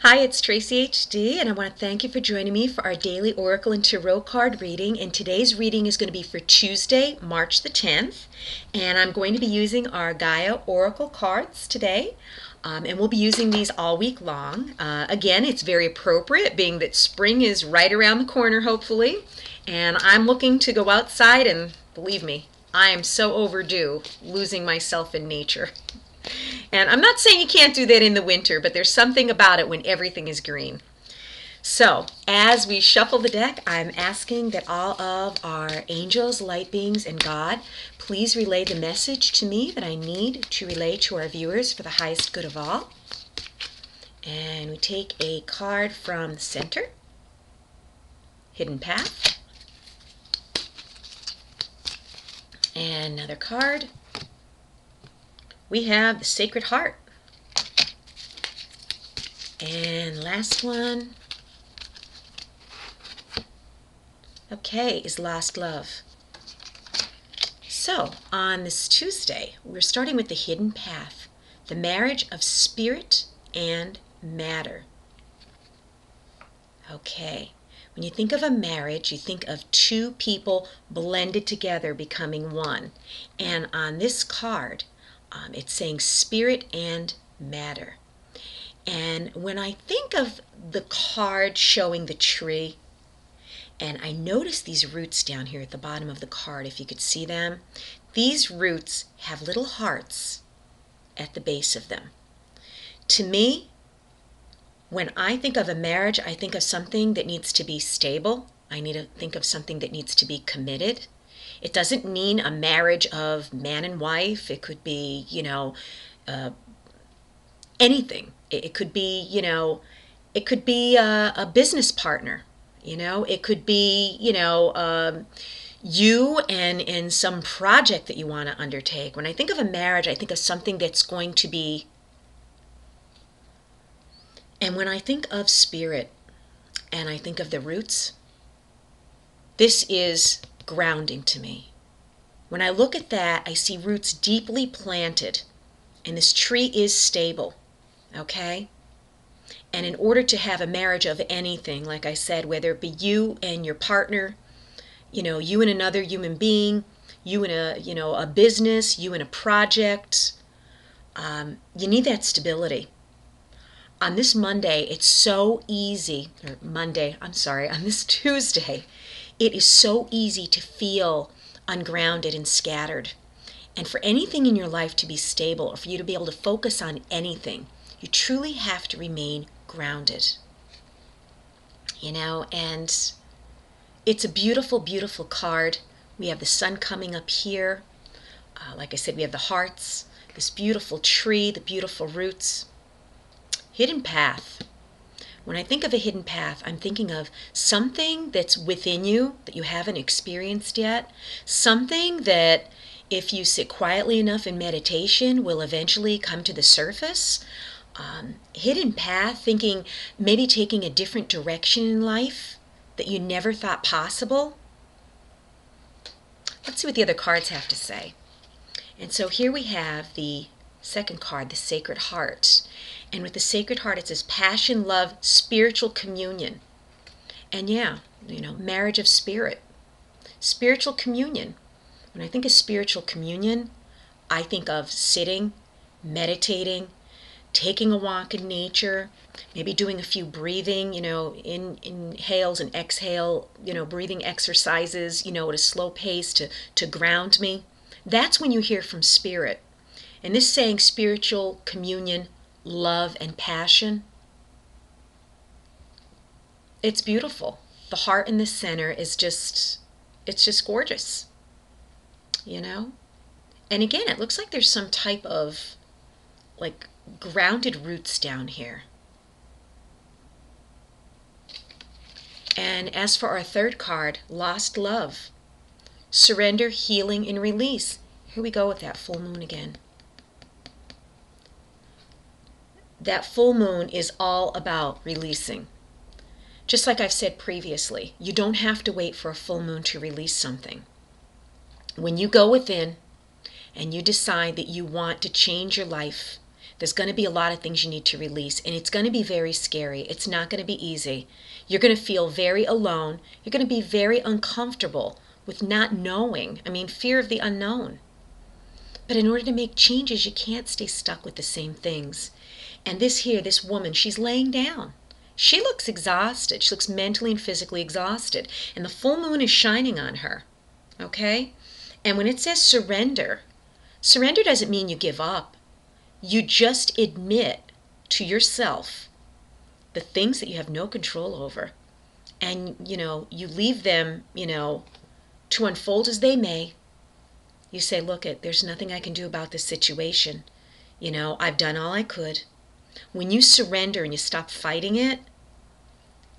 Hi, it's Tracy HD, and I want to thank you for joining me for our daily Oracle and Tarot card reading. And today's reading is going to be for Tuesday, March the 10th. And I'm going to be using our Gaia Oracle cards today. And we'll be using these all week long. Again, it's very appropriate, being that spring is right around the corner, hopefully. And I'm looking to go outside, and believe me, I am so overdue losing myself in nature. And I'm not saying you can't do that in the winter, but there's something about it when everything is green. So, as we shuffle the deck, I'm asking that all of our angels, light beings, and God please relay the message to me that I need to relay to our viewers for the highest good of all. And we take a card from the center, Hidden Path, and another card. We have the Sacred Heart. And last one, okay, is Lost Love. So, on this Tuesday, we're starting with the Hidden Path, the marriage of spirit and matter. Okay, when you think of a marriage, you think of two people blended together becoming one. And on this card, it's saying spirit and matter. And when I think of the card showing the tree, and I notice these roots down here at the bottom of the card, if you could see them, these roots have little hearts at the base of them. To me, when I think of a marriage, I think of something that needs to be stable. I need to think of something that needs to be committed. It doesn't mean a marriage of man and wife. It could be, anything. It could be, it could be a business partner. It could be, you and some project that you want to undertake. When I think of a marriage, I think of something that's going to be. And when I think of spirit and I think of the roots, this is grounding to me. When I look at that, I see roots deeply planted, and this tree is stable, okay? And in order to have a marriage of anything, like I said, whether it be you and your partner, you and another human being, you and a business, you and a project, you need that stability. On this Monday, it's so easy, on this Tuesday, it is so easy to feel ungrounded and scattered. And for anything in your life to be stable, or for you to be able to focus on anything, you truly have to remain grounded. And it's a beautiful, beautiful card. We have the sun coming up here. Like I said, we have the hearts, this beautiful tree, the beautiful roots. Hidden path. When I think of a hidden path, I'm thinking of something that's within you that you haven't experienced yet, something that if you sit quietly enough in meditation will eventually come to the surface. Hidden path, thinking maybe taking a different direction in life that you never thought possible. Let's see what the other cards have to say. And so here we have the second card, the Sacred Heart. And with the Sacred Heart, it says passion, love, spiritual communion. And marriage of spirit. Spiritual communion. When I think of spiritual communion, I think of sitting, meditating, taking a walk in nature, maybe doing a few breathing, inhales and exhale, breathing exercises, at a slow pace to ground me. That's when you hear from spirit. And this saying spiritual communion, love, and passion, it's beautiful. The heart in the center is it's just gorgeous, And again, it looks like there's some type of grounded roots down here. And as for our third card, Lost Love, surrender, healing, and release. Here we go with that full moon again. That full moon is all about releasing. Just like I've said previously, you don't have to wait for a full moon to release something. When you go within and you decide that you want to change your life, There's going to be a lot of things you need to release, and it's going to be very scary. It's not going to be easy. You're going to feel very alone. You're going to be very uncomfortable with not knowing. I mean, fear of the unknown. But in order to make changes, you can't stay stuck with the same things. And this woman, she's laying down. She looks exhausted. She looks mentally and physically exhausted. And the full moon is shining on her. Okay? And when it says surrender, surrender doesn't mean you give up. You just admit to yourself the things that you have no control over. And, you leave them, to unfold as they may. You say, look, there's nothing I can do about this situation. I've done all I could. When you surrender and you stop fighting it,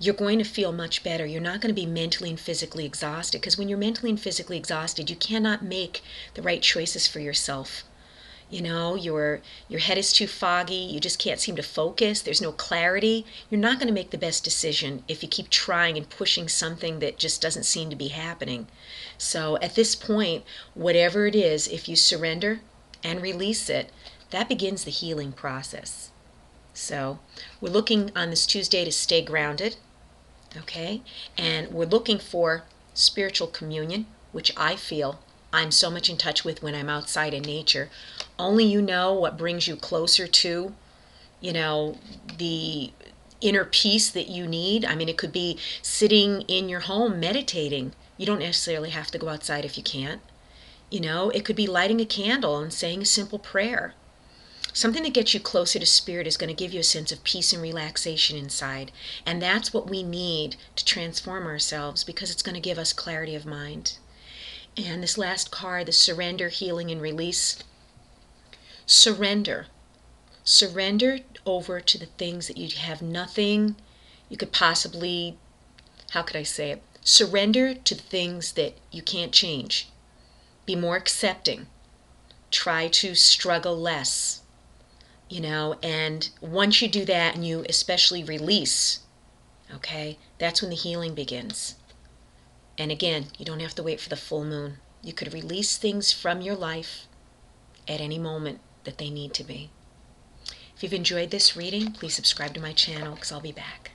you're going to feel much better. You're not going to be mentally and physically exhausted, because when you're mentally and physically exhausted, you cannot make the right choices for yourself. Your head is too foggy. You just can't seem to focus. There's no clarity. You're not going to make the best decision if you keep trying and pushing something that just doesn't seem to be happening. So at this point, whatever it is, if you surrender and release it, that begins the healing process. So we're looking on this Tuesday to stay grounded, okay? And we're looking for spiritual communion, which I feel I'm so much in touch with when I'm outside in nature. Only you know what brings you closer to, the inner peace that you need. I mean, it could be sitting in your home meditating. You don't necessarily have to go outside if you can't. It could be lighting a candle and saying a simple prayer. Something that gets you closer to spirit is going to give you a sense of peace and relaxation inside. And that's what we need to transform ourselves, because it's going to give us clarity of mind. And this last card, the surrender, healing, and release. Surrender. Surrender over to the things that you have nothing you could possibly, how could I say it? Surrender to the things that you can't change. Be more accepting. Try to struggle less. And once you do that and you especially release, okay, that's when the healing begins. And again, you don't have to wait for the full moon. You could release things from your life at any moment that they need to be. If you've enjoyed this reading, please subscribe to my channel, because I'll be back.